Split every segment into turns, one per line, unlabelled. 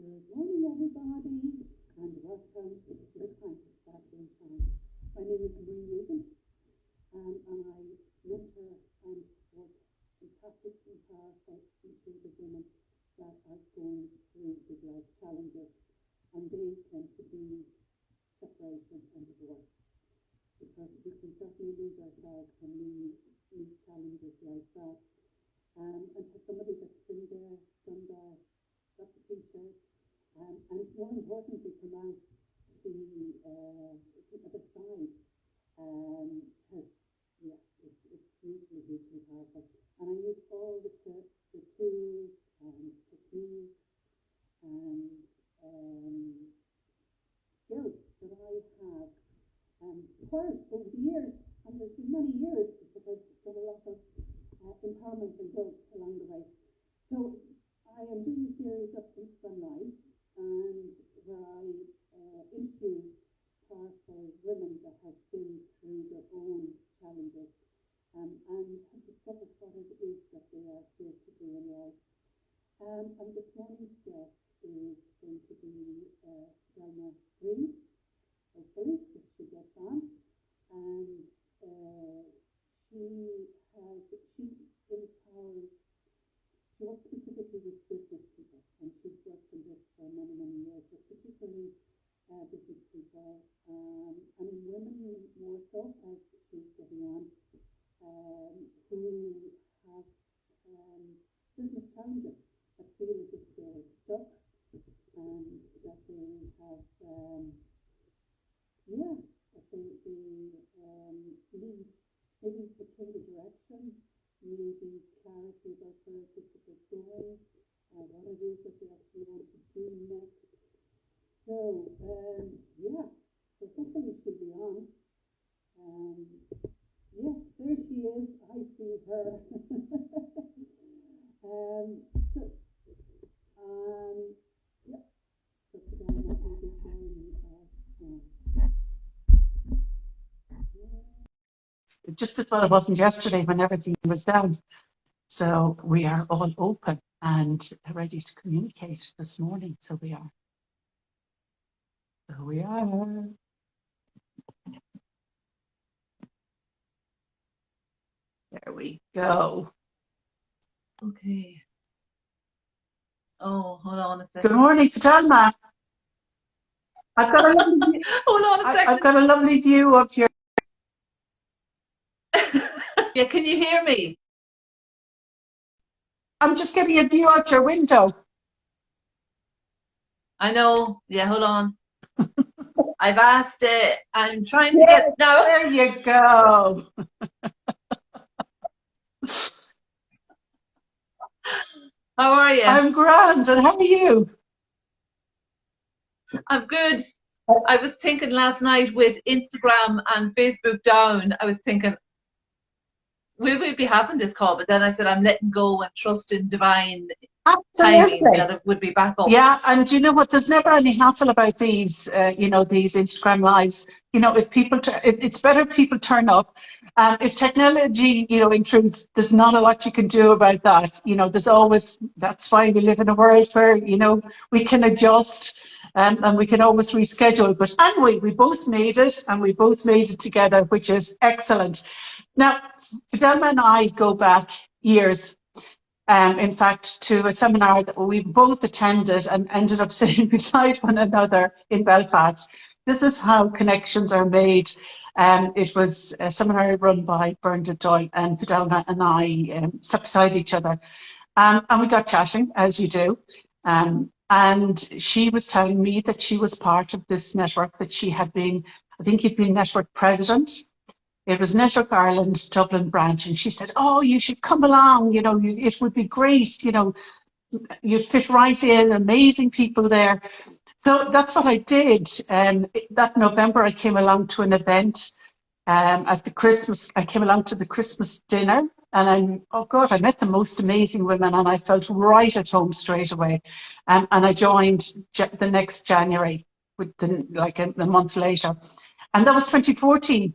Good morning, everybody, and welcome to the Breadt Cancer Saturday Time. My name is Marie, and I mentor and support fantastic and powerful intuitive women that are going through big life challenges, and they tend to be separation and divorce, because we can certainly lose ourselves when we meet challenges like that. And for somebody that's been there, done that, got the t-shirt, and more importantly, come out the other side, it's hugely powerful. And I use all the tools and techniques and skills that I have acquired over the years, and there's been many years because I've done a lot of empowerment and growth along the way. So I am doing a series of Instagram Live, and where I interview powerful women that have been through their own challenges and have discovered what it is that they are here to do in life. And this morning's guest is going to be Fidelma Green, hopefully, if she gets on. And she empowers. She works specifically with business people, and she's worked in this for many years, but particularly business people, and in women more so, as she's getting on, who have business challenges that feel as if they're stuck, and that they have, that they need maybe to change the direction, maybe clarity about where it is that they're going, what it is that they actually want to do next. So, so hopefully she'll be on. Yes, there she is. I see her. So today I will be joining us.
Just as well it wasn't yesterday when everything was down. So we are all open and ready to communicate this morning. So we are. There we go.
Okay. Oh, hold on a second.
Good morning, Fudelma. I've got a lovely
hold on a second.
I've got a lovely view of your.
Yeah, can you hear me?
I'm just getting a view out your window.
I know. Yeah, hold on. I've asked it. I'm trying to get now.
There you go.
How are you?
I'm grand, and how are you?
I'm good. I was thinking last night with Instagram and Facebook down, I was thinking, will we be having this call? But then I said, I'm letting go and trust in divine timing that it would be back up.
Yeah, and you know what? There's never any hassle about these, these Instagram lives. If people, it's better if people turn up. If technology, intrudes, there's not a lot you can do about that. There's always. That's why we live in a world where we can adjust and we can always reschedule. But anyway, we both made it, and we both made it together, which is excellent. Now, Fidelma and I go back years. In fact, to a seminar that we both attended and ended up sitting beside one another in Belfast. This is how connections are made. It was a seminar run by Breadt and Fidelma and I sat beside each other. And we got chatting, as you do. And she was telling me that she was part of this network, that she had been, I think you'd been network president. It was Network Ireland Dublin branch, and she said, "Oh, you should come along. It would be great. You'd fit right in. Amazing people there." So that's what I did. That November, I came along to an event at the Christmas. I came along to the Christmas dinner, and I met the most amazing women, and I felt right at home straight away. And I joined the next January, a month later, and that was 2014.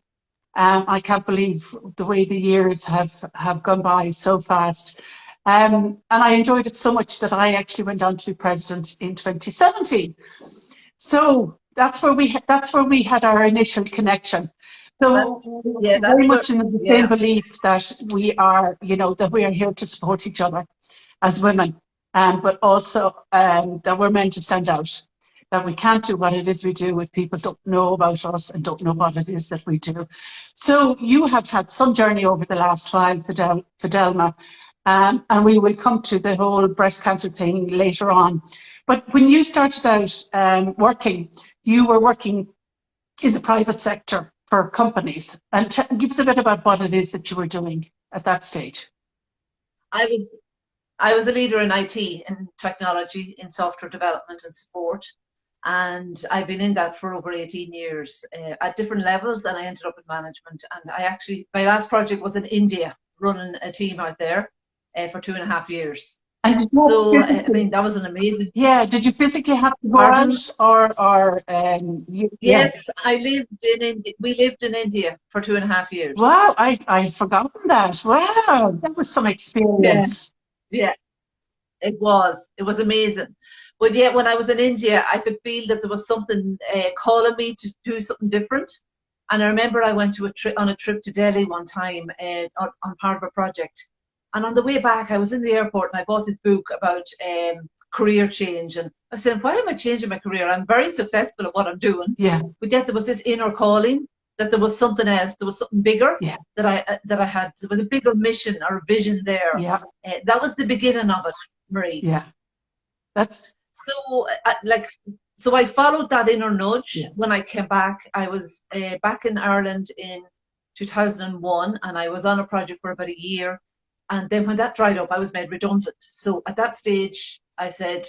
I can't believe the way the years have gone by so fast. And I enjoyed it so much that I actually went on to be president in 2017. So that's where we had our initial connection. So
Yeah, that's
very
where,
much in the same
yeah.
belief that we are, that we are here to support each other as women, but also that we're meant to stand out. That we can't do what it is we do if people don't know about us and don't know what it is that we do. So you have had some journey over the last while, Fidelma, and we will come to the whole breast cancer thing later on. But when you started out working, you were working in the private sector for companies. And give us a bit about what it is that you were doing at that stage.
I was I was a leader in IT, in technology, in software development and support. And I've been in that for over 18 years at different levels, and I ended up in management. And my last project was in India, running a team out there for 2.5 years.
And
So, I mean, that was an amazing.
yeah, did you physically have to go
Pardon?
out, or yeah?
Yes, I lived in India. We lived in India for 2.5 years.
Wow, I forgotten that. Wow, that was some
Yeah,
experience.
yeah, it was. It was amazing. But yet, when I was in India, I could feel that there was something calling me to do something different. And I remember I went to on a trip to Delhi one time on part of a project. And on the way back, I was in the airport and I bought this book about career change. And I said, why am I changing my career? I'm very successful at what I'm doing.
Yeah.
But yet there was this inner calling, that there was something else, there was something bigger.
Yeah.
That I had. There was a bigger mission or a vision there.
Yeah.
That was the beginning of it, Marie.
Yeah. That's
so so I followed that inner nudge.
Yeah.
When I came back. I was back in Ireland in 2001, and I was on a project for about a year. And then when that dried up, I was made redundant. So at that stage, I said,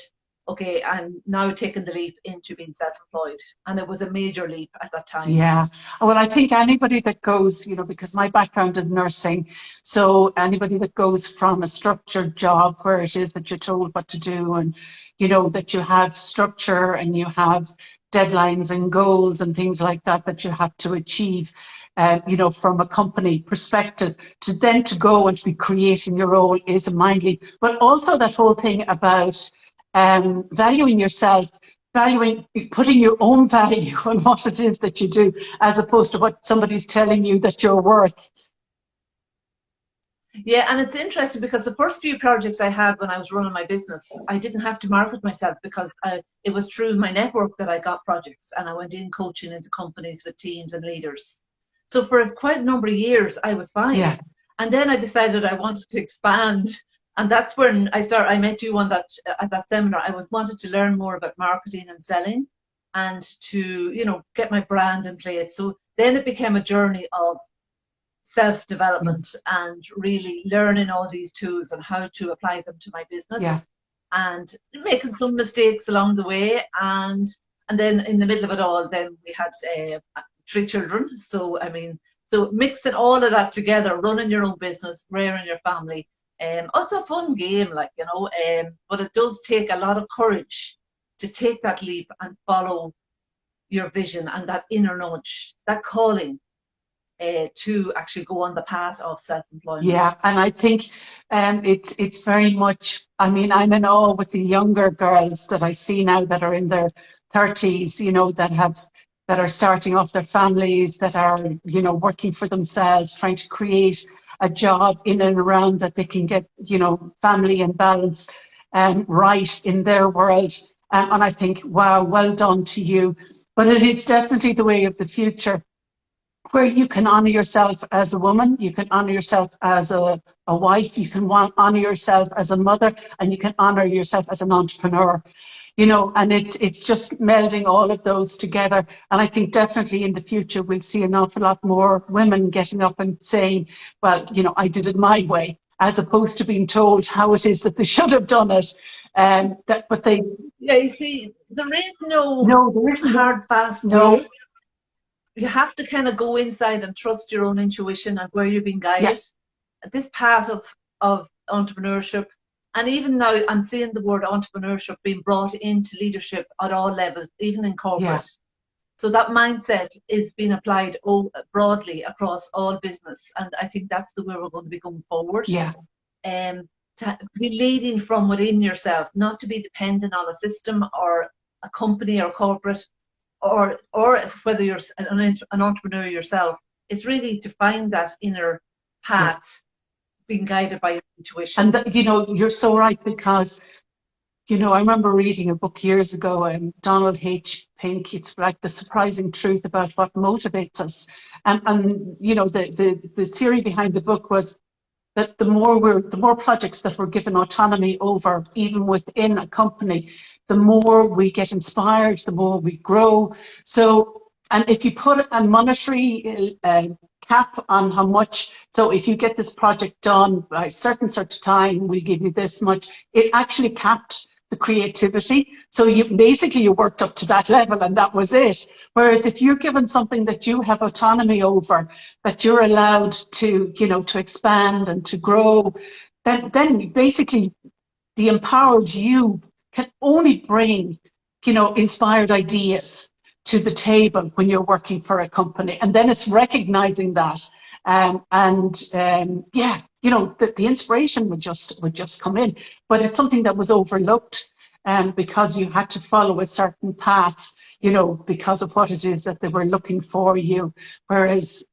okay, I'm now taking the leap into being self-employed. And it was a major leap at that time.
Yeah. Well, I think anybody that goes, because my background is nursing, so anybody that goes from a structured job where it is that you're told what to do, and, that you have structure and you have deadlines and goals and things like that, that you have to achieve, from a company perspective, to then to go and to be creating your own is a mind leap. But also that whole thing about valuing yourself, putting your own value on what it is that you do, as opposed to what somebody's telling you that you're worth.
Yeah, and it's interesting because the first few projects I had when I was running my business, I didn't have to market myself, because it was through my network that I got projects, and I went in coaching into companies with teams and leaders. So for quite a number of years, I was fine.
Yeah.
And then I decided I wanted to expand. And that's when I met you at that seminar. I wanted to learn more about marketing and selling, and to, get my brand in place. So then it became a journey of self-development and really learning all these tools and how to apply them to my business.
Yeah.
And making some mistakes along the way. And then in the middle of it all, then we had 3 children. So, so mixing all of that together, running your own business, rearing your family, it's a fun game, but it does take a lot of courage to take that leap and follow your vision and that inner nudge, that calling to actually go on the path of self-employment.
Yeah, and I think it's very much, I'm in awe with the younger girls that I see now that are in their 30s, that are starting off their families, that are, working for themselves, trying to create a job in and around that they can get, family and balance right in their world. And I think, wow, well done to you. But it is definitely the way of the future, where you can honor yourself as a woman, you can honor yourself as a wife, you can honor yourself as a mother, and you can honor yourself as an entrepreneur. And it's just melding all of those together. And I think definitely in the future we'll see an awful lot more women getting up and saying, well, I did it my way, as opposed to being told how it is that they should have done it.
Yeah, you see, there is no
there isn't
hard, fast
no.
way. You have to kind of go inside and trust your own intuition and where you're being guided. Yeah. This path of entrepreneurship. And even now, I'm seeing the word entrepreneurship being brought into leadership at all levels, even in corporate. Yeah. So that mindset is being applied broadly across all business. And I think that's the way we're going to be going forward.
Yeah.
to be leading from within yourself, not to be dependent on a system or a company or corporate, or whether you're an entrepreneur yourself. It's really to find that inner path, being guided by your intuition.
And that, you know, you're so right, because you know, I remember reading a book years ago, Donald H. Pink. It's like the surprising truth about what motivates us. And you know, the theory behind the book was that the more projects that we're given autonomy over, even within a company, the more we get inspired, the more we grow. So, and if you put a monetary cap on how much, so if you get this project done by certain time, we'll give you this much, it actually capped the creativity. So you basically, you worked up to that level and that was it. Whereas if you're given something that you have autonomy over, that you're allowed to, you know, to expand and to grow, then basically the empowered you can only bring, you know, inspired ideas to the table when you're working for a company. And then it's recognizing that. Yeah, you know, the inspiration would just come in. But it's something that was overlooked because you had to follow a certain path, you know, because of what it is that they were looking for you. Whereas,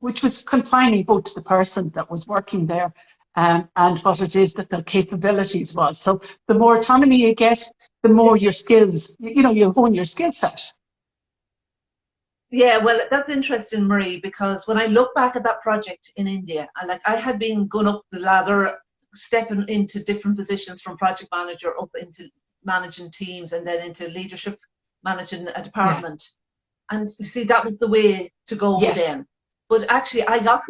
which was confining both to the person that was working there and what it is that their capabilities was. So the more autonomy you get, the more your skills, you know, you hone your skill set.
Yeah, well, that's interesting, Marie, because when I look back at that project in India, I had been going up the ladder, stepping into different positions from project manager up into managing teams and then into leadership, managing a department. Yeah. And you see, that was the way to go then. But actually, I got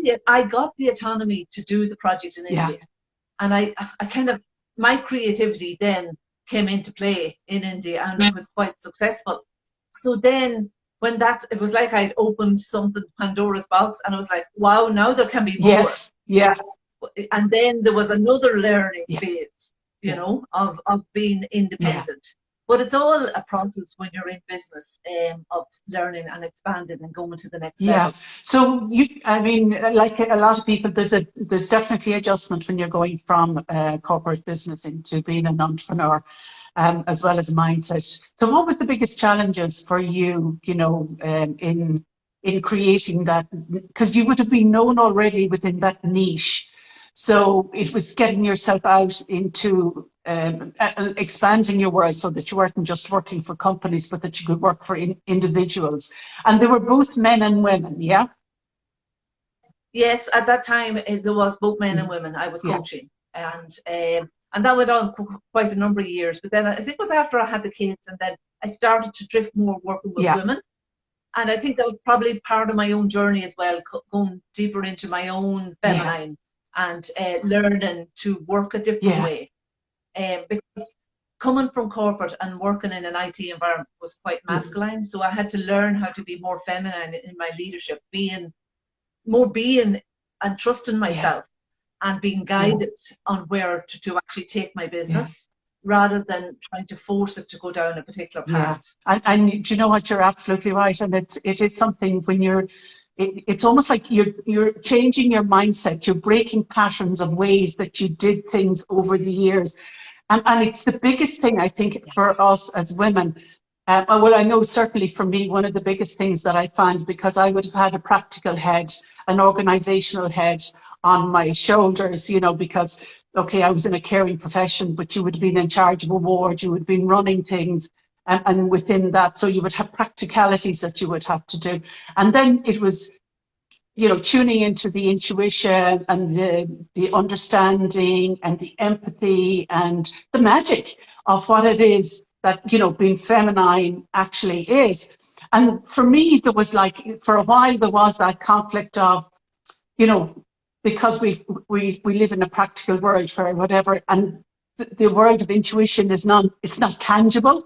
the autonomy to do the project in India. And I kind of, my creativity then came into play in India, and it was quite successful. So then, when it was like I'd opened something, Pandora's box, and I was like, wow, now there can be more.
Yes, yeah.
And then there was another learning phase, you know, of being independent. But it's all a process when you're in business, of learning and expanding and going to the next level.
So I mean, like a lot of people, there's definitely adjustment when you're going from corporate business into being an entrepreneur. As well as mindset. So what was the biggest challenges for you, you know, in creating that? Because you would have been known already within that niche. So it was getting yourself out into expanding your world so that you weren't just working for companies, but that you could work for individuals. And they were both men and women, yeah?
Yes, at that time, there was both men and women I was coaching. And that went on quite a number of years. But then I think it was after I had the kids, and then I started to drift more working with women. And I think that was probably part of my own journey as well, going deeper into my own feminine and learning to work a different way. Because coming from corporate and working in an IT environment was quite masculine. So I had to learn how to be more feminine in my leadership, being and trusting myself. And being guided on where to actually take my business rather than trying to force it to go down a particular path.
And do you know what? You're absolutely right. And it is something when it's almost like you're changing your mindset. You're breaking patterns of ways that you did things over the years. And it's the biggest thing, I think, for us as women. Well, I know certainly for me, one of the biggest things that I found, because I would have had a practical head, an organizational head on my shoulders, you know, because, okay, I was in a caring profession, but you would have been in charge of a ward, you would have been running things, and within that, so you would have practicalities that you would have to do. And then it was, you know, tuning into the intuition and the understanding and the empathy and the magic of what it is that, you know, being feminine actually is. And for me, there was like, for a while, there was that conflict of, you know, because we live in a practical world for whatever, and the world of intuition it's not tangible.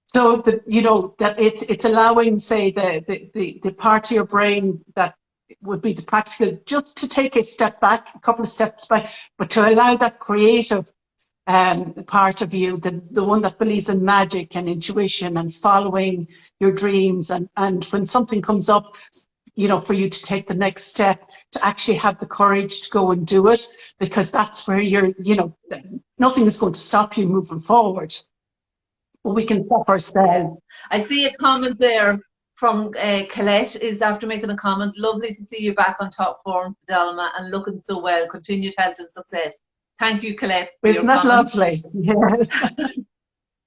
So that, you know, that it's allowing, say, the part of your brain that would be the practical, just to take a step back, a couple of steps back, but to allow that creative part of you, the one that believes in magic and intuition and following your dreams, and when something comes up, for you to take the next step, to actually have the courage to go and do it, because that's where nothing is going to stop you moving forward. But we can stop ourselves.
I see a comment there from Colette is after making a comment. Lovely to see you back on top form, Fidelma, and looking so well. Continued health and success. Thank you, Colette.
Isn't that lovely? Yeah.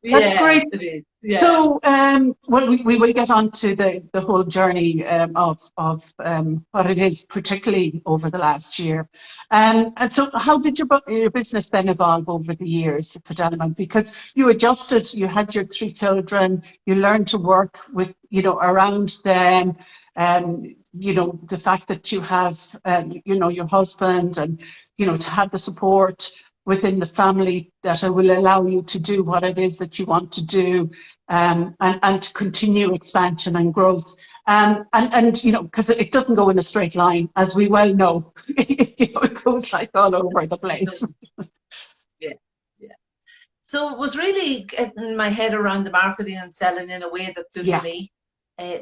That's great.
It is. Yeah.
So, well, we will get on to the whole journey of what it is, particularly over the last year. And so, how did your business then evolve over the years, Fidelma? Because you adjusted, you had your 3 children, you learned to work with, around them. The fact that you have, your husband, and to have the support within the family that will allow you to do what it is that you want to do, and to continue expansion and growth. And because it doesn't go in a straight line, as we well know. It goes like all over the place.
Yeah. So it was really getting my head around the marketing and selling in a way that suited me,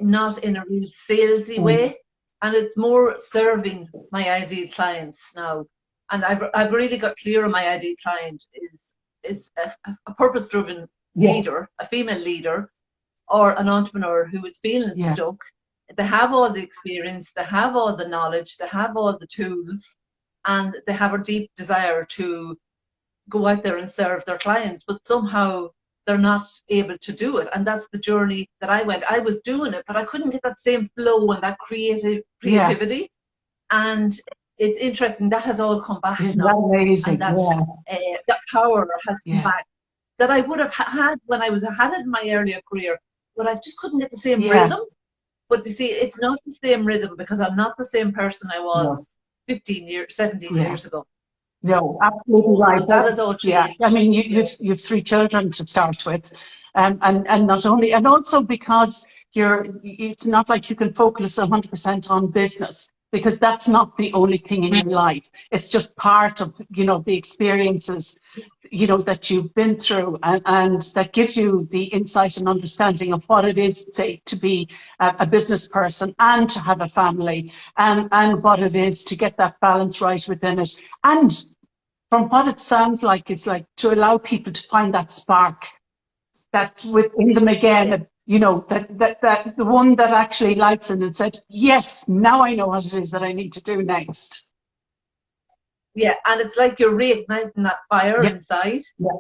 not in a real salesy way. And it's more serving my ideal clients now. And I've really got clear on my ideal client is a purpose-driven leader, a female leader, or an entrepreneur who is feeling stuck. They have all the experience, they have all the knowledge, they have all the tools, and they have a deep desire to go out there and serve their clients, but somehow they're not able to do it. And that's the journey that I went. I was doing it, but I couldn't get that same flow and that creativity. And it's interesting, that has all come back now.
Amazing.
And that power has come back that I would have had when I had it in my earlier career, but I just couldn't get the same rhythm. But you see, it's not the same rhythm because I'm not the same person I was 17 years ago.
No, absolutely right.
So that is all changed.
I mean, you've 3 children to start with, and not only, and also because it's not like you can focus 100% on business, because that's not the only thing in your life. It's just part of, the experiences, that you've been through, and that gives you the insight and understanding of what it is, say, to be a business person and to have a family, and what it is to get that balance right within it. And from what it sounds like, it's like to allow people to find that spark that's within them again. That the one that actually lights it and said, yes, now I know what it is that I need to do next.
Yeah, and it's like you're reigniting that fire inside. Yeah.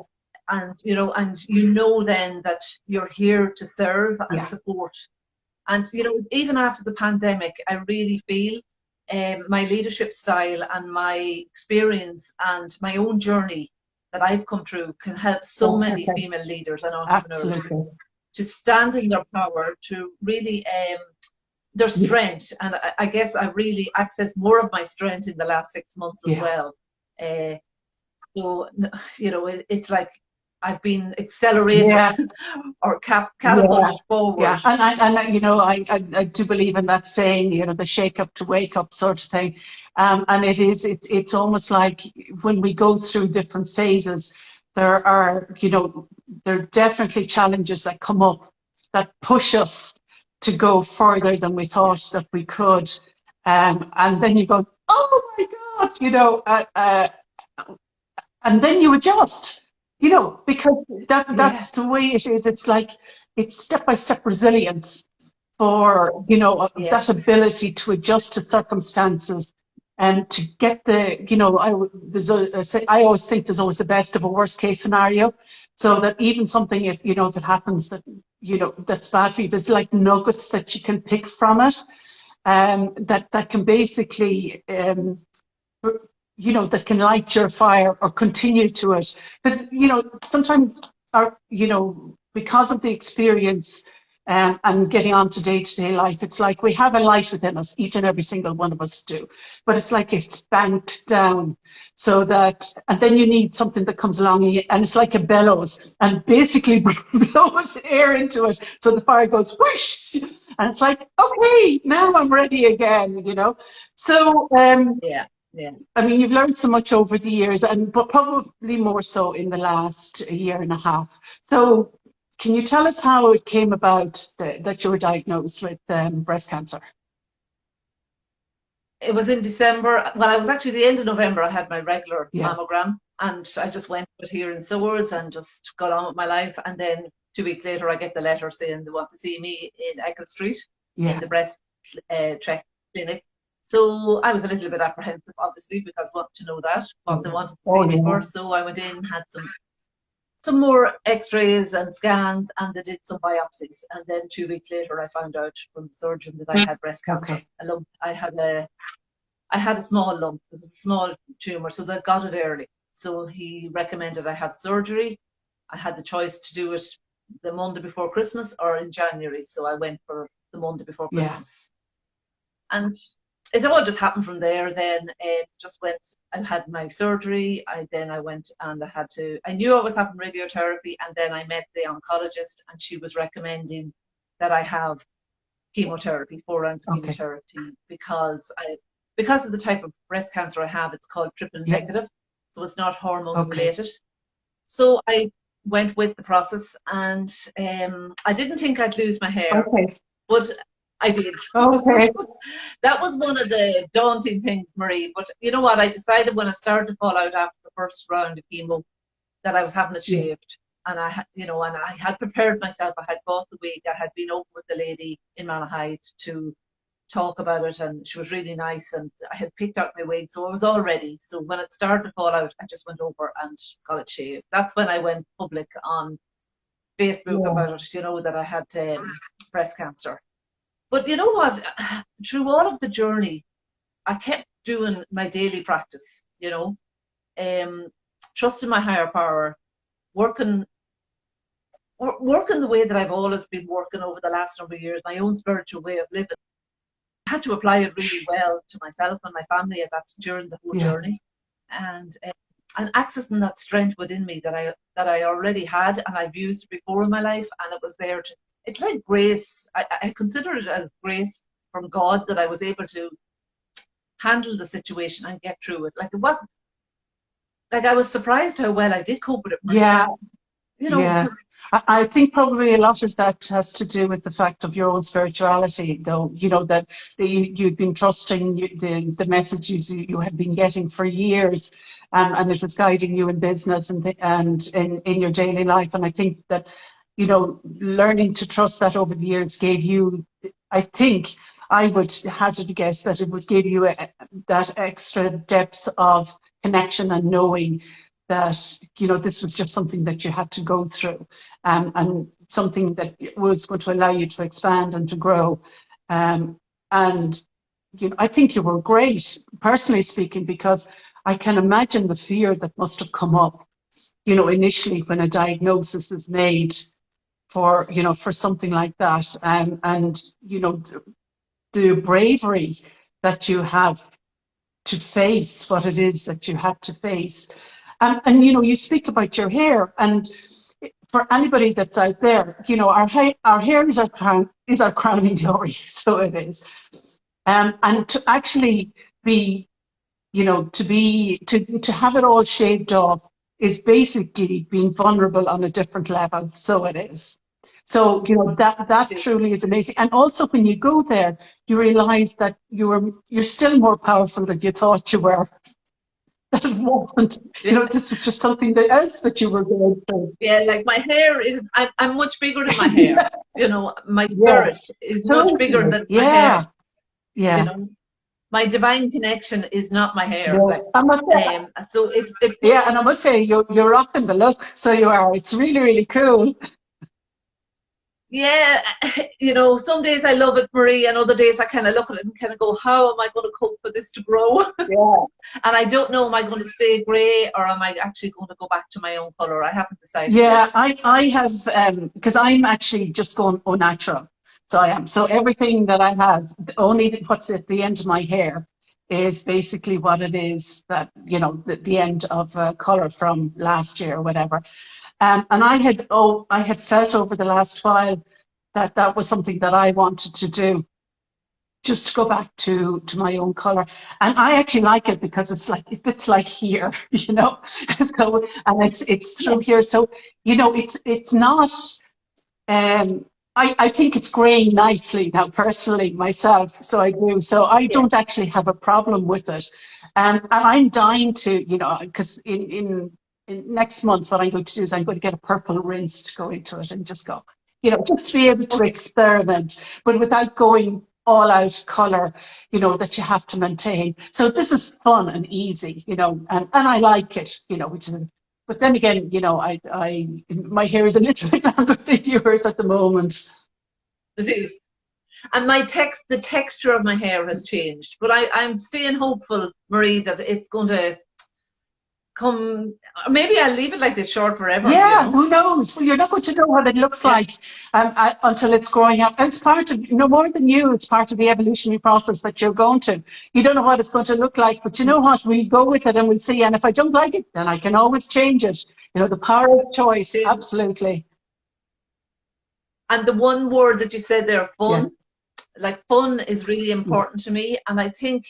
And then that you're here to serve and support. And even after the pandemic, I really feel my leadership style and my experience and my own journey that I've come through can help so many female leaders and entrepreneurs. Absolutely. To stand in their power, to really their strength. And I guess I really accessed more of my strength in the last 6 months as well. So, it's like I've been accelerated or catapulted forward. Yeah, and I do believe in that saying, the shake up to wake up sort of thing. And it's almost like when we go through different phases, there are definitely challenges that come up that push us to go further than we thought that we could. And then you go, oh my God, and then you adjust, because that's the way it is. It's like, it's step-by-step resilience for, that ability to adjust to circumstances and to get the, I always think there's always the best of a worst case scenario. So that even something, if, if it happens that, that's bad for you, there's like nuggets that you can pick from it, that can basically, that can light your fire or continue to it. Because, sometimes, because of the experience and getting on to day-to-day life, it's like we have a light within us, each and every single one of us do. But it's like it's banked down so that, and then you need something that comes along and it's like a bellows and basically blows air into it. So the fire goes whoosh, and it's like, okay, now I'm ready again, So, I mean, you've learned so much over the years, but probably more so in the last year and a half. So can you tell us how it came about that you were diagnosed with breast cancer? it was in December. Well, I was actually the end of November. I had my regular
Yeah.
mammogram, and I just went with here in Swords and just got on with my life. And then 2 weeks later, I get the letter saying they want to see me in Eccles Street in
Yeah.
the breast check clinic. So I was a little bit apprehensive, obviously, because I wanted to know that what they wanted to see
Oh,
me
yeah.
for. So I went in, had some more X-rays and scans, and they did some biopsies. And then 2 weeks later, I found out from the surgeon that I had breast cancer.
Okay.
A lump. I had a small lump. It was a small tumor, so they got it early. So he recommended I have surgery. I had the choice to do it the Monday before Christmas or in January. So I went for the Monday before
Yeah.
Christmas. And it all just happened from there. Then just went. I had my surgery. Then I went and I knew I was having radiotherapy, and then I met the oncologist, and she was recommending that I have chemotherapy, 4 rounds of
Okay.
chemotherapy, because of the type of breast cancer I have. It's called triple
Yeah.
negative, so it's not hormone
Okay.
related. So I went with the process, and I didn't think I'd lose my hair,
Okay.
but I did.
Okay.
That was one of the daunting things, Marie. But you know what? I decided when I started to fall out after the first round of chemo that I was having it
Yeah.
shaved. And I had prepared myself. I had bought the wig. I had been over with the lady in Malahide to talk about it, and she was really nice. And I had picked out my wig, so I was all ready. So when it started to fall out, I just went over and got it shaved. That's when I went public on Facebook
Yeah.
about it, that I had breast cancer. But you know what? Through all of the journey, I kept doing my daily practice, trusting my higher power, working the way that I've always been working over the last number of years, my own spiritual way of living. I had to apply it really well to myself and my family, and that's during the whole
Yeah.
journey, and accessing that strength within me that I already had, and I've used before in my life, and it was there to. It's like grace. I consider it as grace from God that I was able to handle the situation and get through it. Like it wasn't. Like I was surprised how well I did cope with it.
Yeah. Yeah.
'Cause
I think probably a lot of that has to do with the fact of your own spirituality, though, that you've been trusting the messages you have been getting for years, and it was guiding you in business and in your daily life. And I think that, learning to trust that over the years gave you, I think, I would hazard a guess that it would give you that extra depth of connection and knowing that, this was just something that you had to go through, and something that was going to allow you to expand and to grow. And, I think you were great, personally speaking, because I can imagine the fear that must have come up, initially when a diagnosis is made for something like that. And, the bravery that you have to face what it is that you had to face. And you speak about your hair, and for anybody that's out there, our hair is our crowning glory, so it is. And to actually be, to have it all shaved off is basically being vulnerable on a different level, so it is. So that truly is amazing. And also when you go there, you realize that you're still more powerful than you thought you were. That it wasn't, this was just something else that you were going through.
Yeah, like my hair is, I'm much bigger than my hair. My
Yeah.
spirit is much bigger than my
Yeah.
hair.
Yeah.
My divine connection is not my hair.
No,
Like,
I must say,
so it
yeah, and I must say you're rocking the look, so you are. It's really, really cool.
yeah, some days I love it, Marie, and other days I kind of look at it and kind of go, how am I going to cope for this to grow?
Yeah.
And I don't know, am I going to stay grey or am I actually going to go back to my own colour? I haven't decided
Yeah,
yet.
I have, because I'm actually just going au natural. So I am. So everything that I have, only what's at the end of my hair is basically what it is that, the end of colour from last year or whatever. And I had felt over the last while that was something that I wanted to do, just to go back to my own colour. And I actually like it because it's like here, So, and it's through here. So, it's not I think it's growing nicely now, personally, myself. So I do. So I
Yeah.
don't actually have a problem with it. And I'm dying to, you know, because in next month, what I'm going to do is I'm going to get a purple rinse to go into it and just go, you know, just to be able to
Okay.
experiment, but without going all out color, you know, that you have to maintain. So this is fun and easy, you know, and I like it, you know, which is, but then again, you know, my hair is a little bit longer than yours at the moment.
Disease. And the texture of my hair has changed. But I'm staying hopeful, Marie, that it's going to come. Maybe I'll leave it like this short forever, you
Yeah,
know?
who knows? Well, you're not going to know what it looks
Yeah.
like until it's growing up. And it's part of, you know, more than you, it's part of the evolutionary process that you're going to. You don't know what it's going to look like, but you know what? We'll go with it and we'll see. And if I don't like it, then I can always change it. You know, the power of choice. Absolutely.
And the one word that you said there,
Yeah.
fun, like fun is really important to me. And I think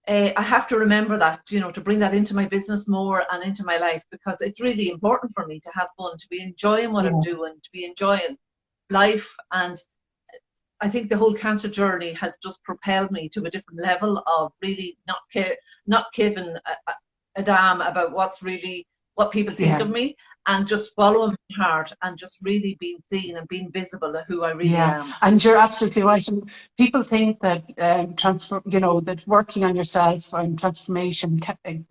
I have to remember that, you know, to bring that into my business more and into my life, because it's really important for me to have fun, to be enjoying what I'm
Yeah.
doing, to be enjoying life. And I think the whole cancer journey has just propelled me to a different level of really not giving a damn about what people think
Yeah.
of me, and just following my heart and just really being seen and being visible of who I really
Yeah,
am.
and you're absolutely right. And people think that transfer, you know, that working on yourself and transformation,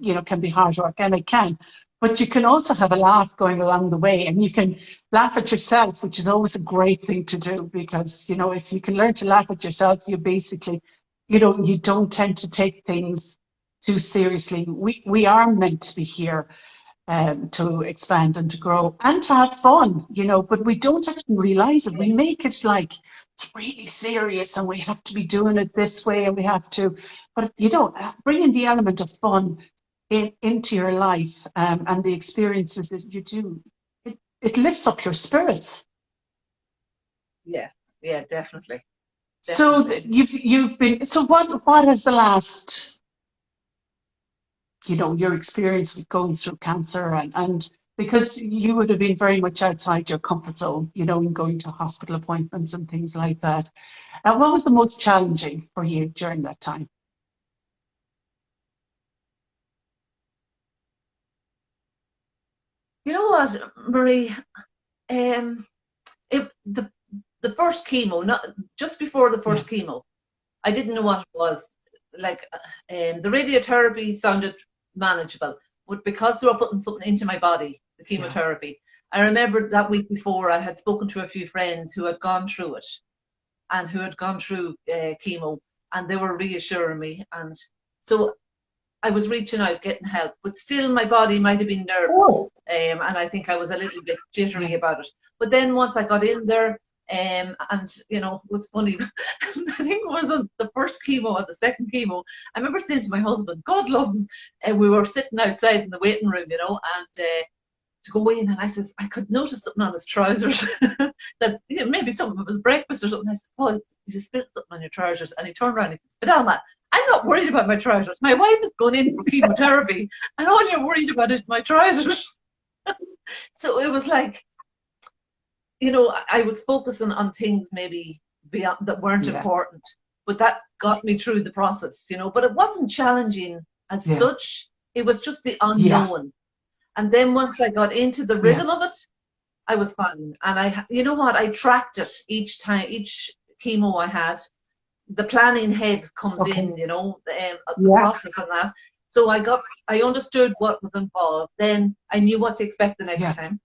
you know, can be hard work, and it can. But you can also have a laugh going along the way, and you can laugh at yourself, which is always a great thing to do, because you know if you can learn to laugh at yourself, you basically, you know, you don't tend to take things too seriously. We are meant to be here to expand and to grow and to have fun, you know, but we don't actually realize it. We make it like it's really serious and we have to be doing it this way and we have to, but you know, bringing the element of fun into your life and the experiences that you do, it lifts up your spirits.
Yeah, yeah, definitely,
So
definitely.
you've been, so what has the last, you know, your experience with going through cancer and because you would have been very much outside your comfort zone, you know, in going to hospital appointments and things like that. And what was the most challenging for you during that time?
You know what, Marie? Um, it the first chemo, not just before the
Yeah,
first chemo, I didn't know what it was. Like the radiotherapy sounded manageable, but because they were putting something into my body, the
yeah,
chemotherapy, I remember that week before I had spoken to a few friends who had gone through it and who had gone through chemo, and they were reassuring me. And so I was reaching out, getting help, but still my body might have been
oh,
nervous. And I think I was a little bit
yeah,
jittery about it. But then once I got in there, and you know, it was funny. I think it was on the first chemo or the second chemo. I remember saying to my husband, God love him, and we were sitting outside in the waiting room, you know, and to go in, and I says, I could notice something on his trousers that you know, maybe something of his breakfast or something. I said, Paul, you spilled something on your trousers. And he turned around and he says, Fidelma, I'm not worried about my trousers. My wife is going in for chemotherapy, and all you're worried about is my trousers. So it was like, you know, I was focusing on things maybe beyond that weren't
yeah,
important, but that got me through the process, you know. But it wasn't challenging as
yeah,
such. It was just the
yeah,
unknown. And then once I got into the
yeah,
rhythm of it, I was fine. And you know what? I tracked it each time, each chemo I had. The planning head comes
okay,
in, you know, the
yeah,
process and that. So I understood what was involved. Then I knew what to expect the next
yeah,
time,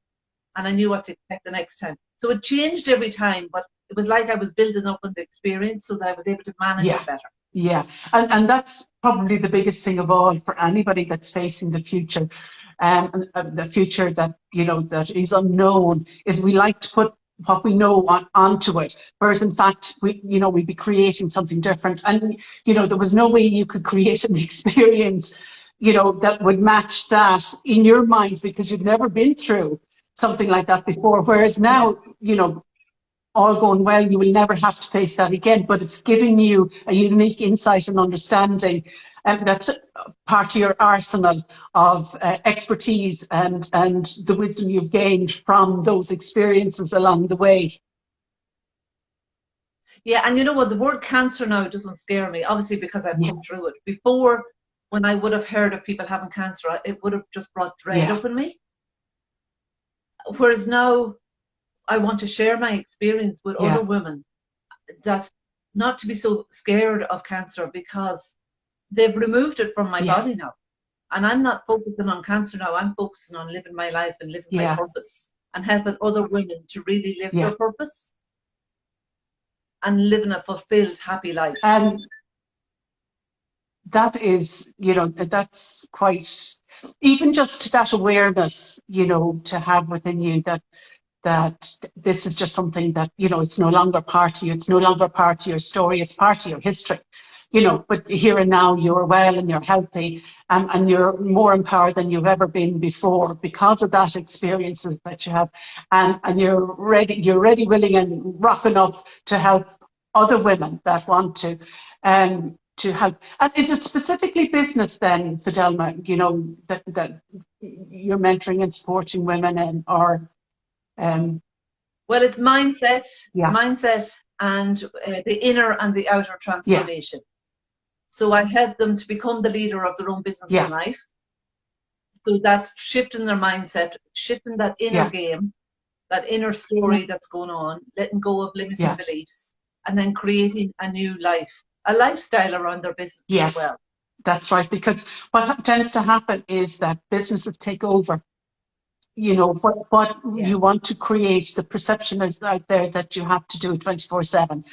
and I knew what to expect the next time. So it changed every time, but it was like I was building up on the experience so that I was able to manage
yeah,
it better.
yeah. And that's probably the biggest thing of all for anybody that's facing the future. The future that, you know, that is unknown is we like to put what we know onto it. Whereas in fact, you know, we'd be creating something different. And, you know, there was no way you could create an experience, you know, that would match that in your mind because you've never been through something like that before. Whereas
Yeah.
now, you know, all going well, you will never have to face that again. But it's giving you a unique insight and understanding, and that's part of your arsenal of expertise and the wisdom you've gained from those experiences along the way.
Yeah, and you know what? The word cancer now doesn't scare me, obviously because I've
Yeah,
come through it. Before, when I would have heard of people having cancer, it would have just brought dread
yeah,
up in me. Whereas now, I want to share my experience with other
yeah,
women, that not to be so scared of cancer, because they've removed it from my
yeah,
body now. And I'm not focusing on cancer now. I'm focusing on living my life and living my
yeah,
purpose and helping other women to really live
yeah.
their purpose and living a fulfilled, happy life.
That is, that's quite, even just that awareness, to have within you that this is just something that, it's no longer part of you, it's no longer part of your story, it's part of your history. But here and now you're well and you're healthy, and you're more empowered than you've ever been before because of that experiences that you have, and you're ready, willing, and rocking up to help other women that want to help. And is it specifically business then, Fidelma? That you're mentoring and supporting women, or
Well, it's
yeah,
and the inner and the outer
yeah,
transformation. So I help them to become the leader of their own business in
yeah,
life. So that's shifting their mindset, shifting that inner
yeah,
game, that inner
yeah,
story that's going on, letting go of limiting
yeah.
beliefs, and then creating a new life, a lifestyle around their business as
Yes,
well.
that's right. Because what tends to happen is that businesses take over. What
Yeah,
you want to create, the perception is out there that you have to do it 24/7,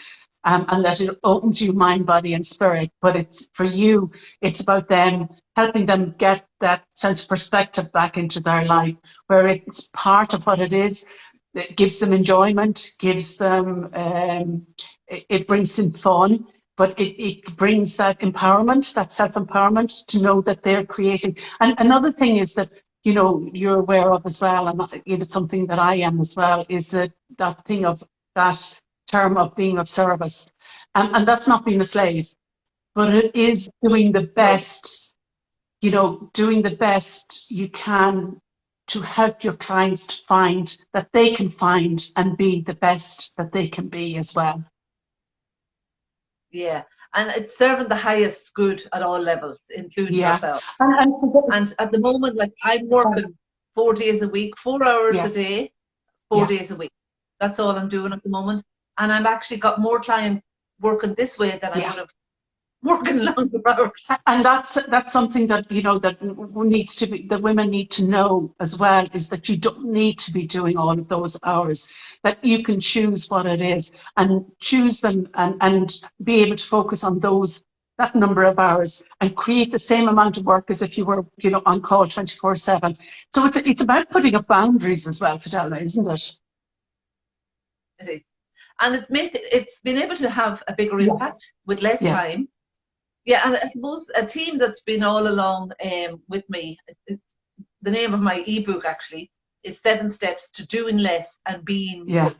and that it opens you mind, body, and spirit. But it's for you, it's about them helping them get that sense of perspective back into their life, where it's part of what it is. It gives them enjoyment, gives them, it brings them fun, but it brings that empowerment, that self-empowerment to know that they're creating. And another thing is that, you're aware of as well, and it's something that I am as well, is that thing of that term of being of service. And that's not being a slave, but it is doing the
no,
best, doing the best you can to help your clients to find that they can find and be the best that they can be as well.
yeah. And it's serving the highest good at all levels, including
Yeah.
ourselves.
And
And at the moment, like I'm working 4 days a week, 4 hours a
yeah,
day, four
yeah.
days a week. That's all I'm doing at the moment. And I've actually got more clients working this way than I
Yeah.
would have working longer hours.
And that's something that that needs to be, the women need to know as well, is that you don't need to be doing all of those hours, that you can choose what it is and choose them, and be able to focus on that number of hours and create the same amount of work as if you were on call 24/7. So it's about putting up boundaries as well, Fidelma, isn't it?
It is. And it's been able to have a bigger
Yeah,
impact with less
yeah,
time. Yeah, and I suppose a team that's been all along with me, the name of my ebook actually is 7 Steps to Doing Less and Being
yeah,
More.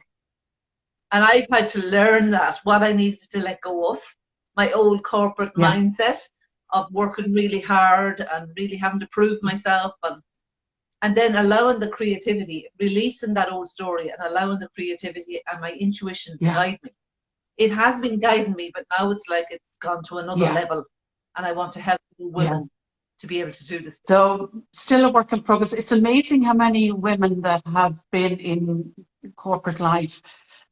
And I've had to learn that, what I needed to let go of, my old corporate
yeah,
mindset of working really hard and really having to prove myself, and then allowing the creativity, releasing that old story and allowing the creativity and my intuition to
yeah,
guide me. It has been guiding me, but now it's like it's gone to another
yeah,
level, and I want to help
yeah.
women to be able to do this.
So still a work in progress. It's amazing how many women that have been in corporate life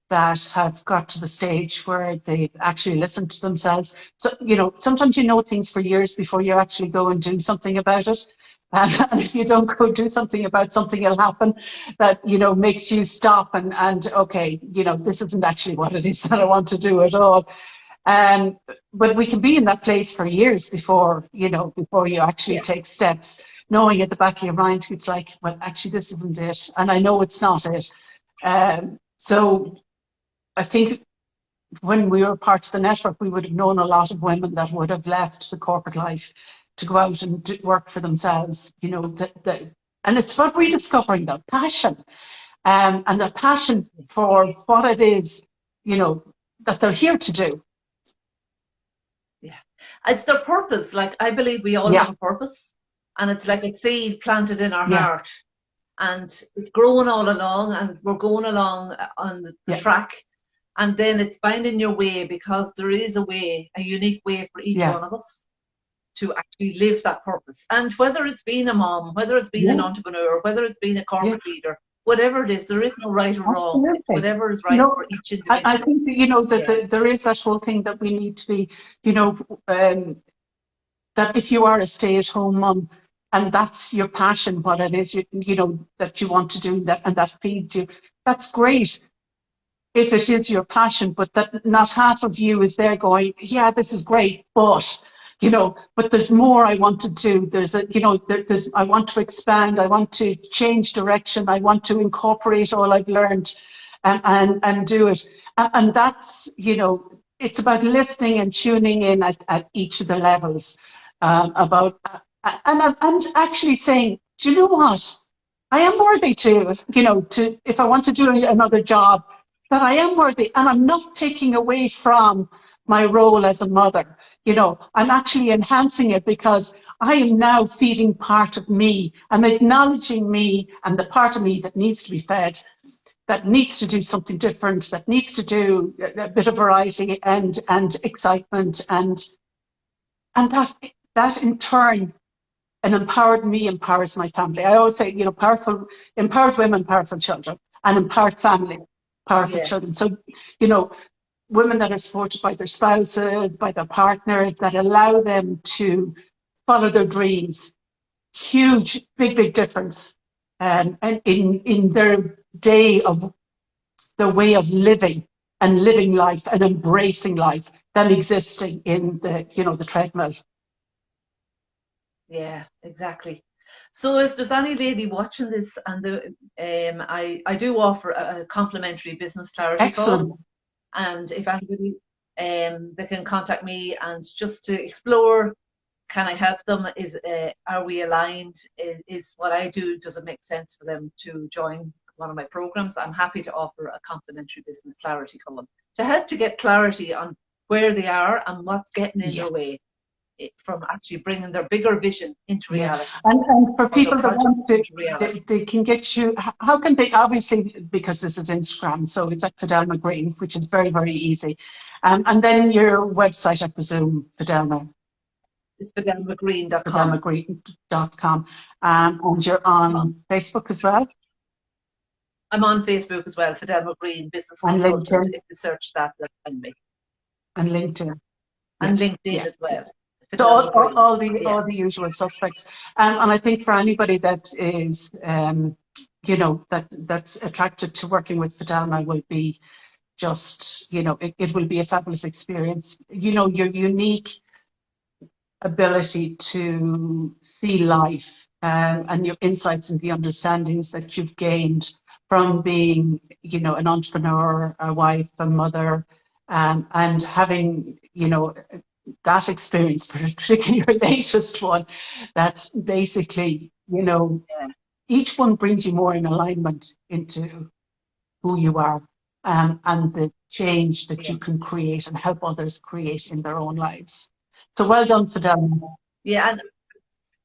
that have got to the stage where they've actually listened to themselves. So, sometimes things for years before you actually go and do something about it. And if you don't go do something about something, will happen that, makes you stop and okay, this isn't actually what it is that I want to do at all. Um, but we can be in that place for years before you actually
Yeah,
take steps, knowing at the back of your mind, it's like, well, actually, this isn't it. And I know it's not it. So I think when we were part of the network, we would have known a lot of women that would have left the corporate life to go out and work for themselves, and it's about rediscovering that passion, and the passion for what it is, that they're here to do.
yeah. It's their purpose. Like I believe we all have
Yeah,
a purpose, and it's like a seed planted in our
yeah,
heart, and it's growing all along, and we're going along on the
yeah,
track. And then it's finding your way, because there is a way, a unique way for each
Yeah.
one of us to actually live that purpose. And whether it's being a mom, whether it's being an
Yeah.
entrepreneur, whether it's being a
Yeah.
corporate leader, whatever it is, there is no right or wrong. It's
Absolutely.
whatever is
You
right
know,
for each individual.
I think that, you know, that
Yeah.
there is that whole thing that we need to be, you know, that if you are a stay-at-home mum and that's your passion, what it is, you know, that you want to do, that and that feeds you, that's great if it is your passion, but that not half of you is there going, yeah, this is great, but, you know, but there's more I want to do. There's a, you know, there's, I want to expand, I want to change direction, I want to incorporate all I've learned and do it. And that's, you know, it's about listening and tuning in at each of the levels, and actually saying, do you know what? I am worthy to, you know, to, if I want to do another job, that I am worthy, and I'm not taking away from my role as a mother. You know, I'm actually enhancing it, because I am now feeding part of me. I'm acknowledging me and the part of me that needs to be fed, that needs to do something different, that needs to do a bit of variety and excitement, and that in turn, and empowered me empowers my family. I always say, you know, powerful, empowered women, powerful children, and empowered family, powerful children. So, you know, women that are supported by their spouses, by their partners, that allow them to follow their dreams. Huge, big difference, and in their day of their way of living and living life and embracing life than existing in the, you know, the treadmill.
Yeah, exactly. So if there's any lady watching this, and I do offer a complimentary business clarity call,
Excellent.
and if anybody they can contact me, and just to explore, can I help them? Are we aligned? Is what I do, does it make sense for them to join one of my programs? I'm happy to offer a complimentary business clarity call to help to get clarity on where they are and what's getting in their way from actually bringing their bigger vision into reality.
And for people that want to,
reality.
they can get you, how can they, obviously, because this is Instagram, so it's at Fidelma Green, which is very easy. And then your website, I presume, Fidelma.
It's fidelmagreen.com.
Fidelmagreen.com. And you're on Facebook as well?
I'm on Facebook as well, Fidelma Green Business
And
Consultant.
LinkedIn.
If you search that, they'll find me.
And LinkedIn.
And LinkedIn as well.
So all the usual suspects. And I think for anybody that is, you know, that's attracted to working with Fidelma, will be just, you know, it will be a fabulous experience. You know, your unique ability to see life, and your insights and the understandings that you've gained from being, you know, an entrepreneur, a wife, a mother, and having, you know, that experience, particularly your latest one, that's basically, you know, each one brings you more in alignment into who you are, and the change that you can create and help others create in their own lives. So well done, Fidelma.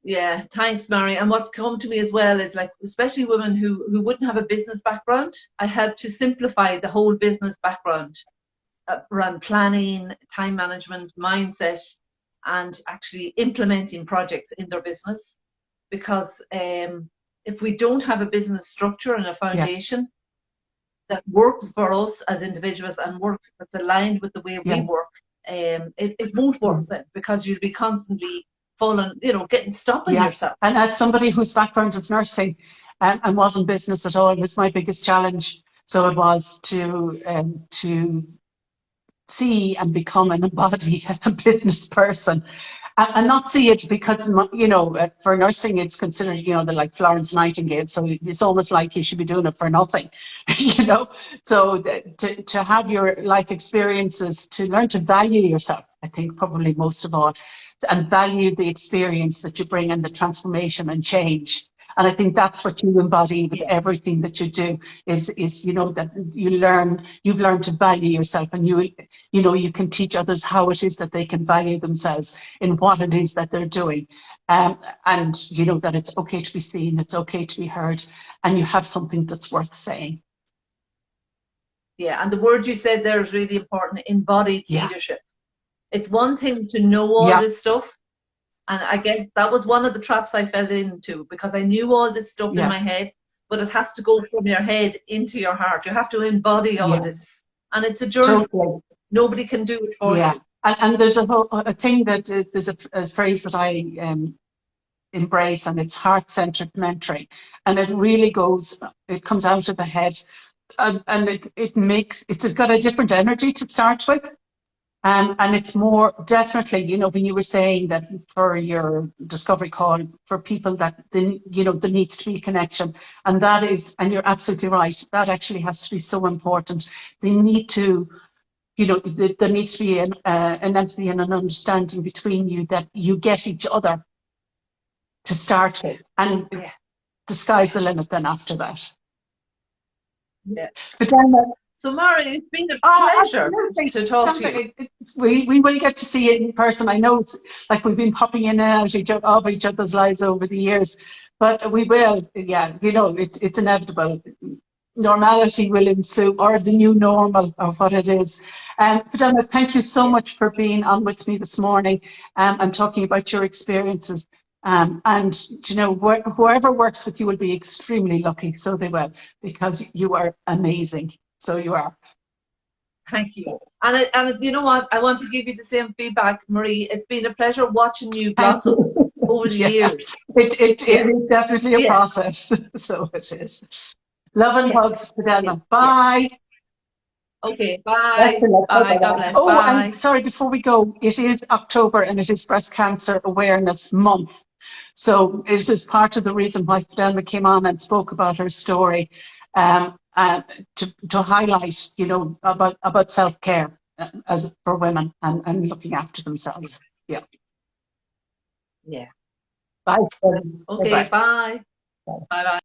Yeah, thanks, Mary. And what's come to me as well is, like, especially women who wouldn't have a business background, I help to simplify the whole business background around planning, time management, mindset, and actually implementing projects in their business. Because if we don't have a business structure and a foundation that works for us as individuals and works that's aligned with the way we work, it won't work then, because you'll be constantly falling, you know, stopping yourself.
And as somebody whose background is nursing, and wasn't business at all, it was my biggest challenge. So it was to see and become and embody a business person, and not see it because, you know, for nursing it's considered, you know, they're like Florence Nightingale, so it's almost like you should be doing it for nothing. You know, so to have your life experiences, to learn to value yourself, I think probably most of all, and value the experience that you bring and the transformation and change. And I think that's what you embody with everything that you do, is, you know, that you've learned to value yourself, and you know, you can teach others how it is that they can value themselves in what it is that they're doing. And, you know, that it's okay to be seen, it's okay to be heard, and you have something that's worth saying.
Yeah, and the word you said there is really important, embodied
Yeah.
leadership. It's one thing to know all
Yeah.
this stuff. And I guess that was one of the traps I fell into, because I knew all this stuff in
Yeah.
my head, but it has to go from your head into your heart. You have to embody all
Yeah.
this. And it's a journey.
Totally.
Nobody can do it for
Yeah.
you.
And there's a thing that there's a phrase that I embrace, and it's heart-centered mentoring. And it really it comes out of the head, and it's got a different energy to start with. And it's more definitely, when you were saying that for your discovery call, for people that, there needs to be a connection. And and you're absolutely right, that actually has to be so important. They need to, there needs to be an empathy and an understanding between you, that you get each other to start with. And
Yeah.
the sky's the limit then after that.
Yeah.
But then,
So, Mary, it's been a pleasure
absolutely.
to talk to you.
We will get to see it in person. I know it's like we've been popping in and out of each other's lives over the years, but we will, yeah, it's inevitable. Normality will ensue, or the new normal of what it is. Fidelma, thank you so much for being on with me this morning and talking about your experiences. And whoever works with you will be extremely lucky, so they will, because you are amazing. So you are.
Thank you. And you know what? I want to give you the same feedback, Marie. It's been a pleasure watching you blossom over the years.
It is definitely a process. So it is. Love and hugs, Fidelma. Bye.
Okay, bye. Bye. God bless.
Oh,
Bye.
and sorry, before we go, it is October and it is Breast Cancer Awareness Month. So it is part of the reason why Fidelma came on and spoke about her story, to highlight, about self-care as for women and looking after themselves. Yeah.
Yeah.
Bye.
Okay,
Bye-bye.
bye. Bye-bye.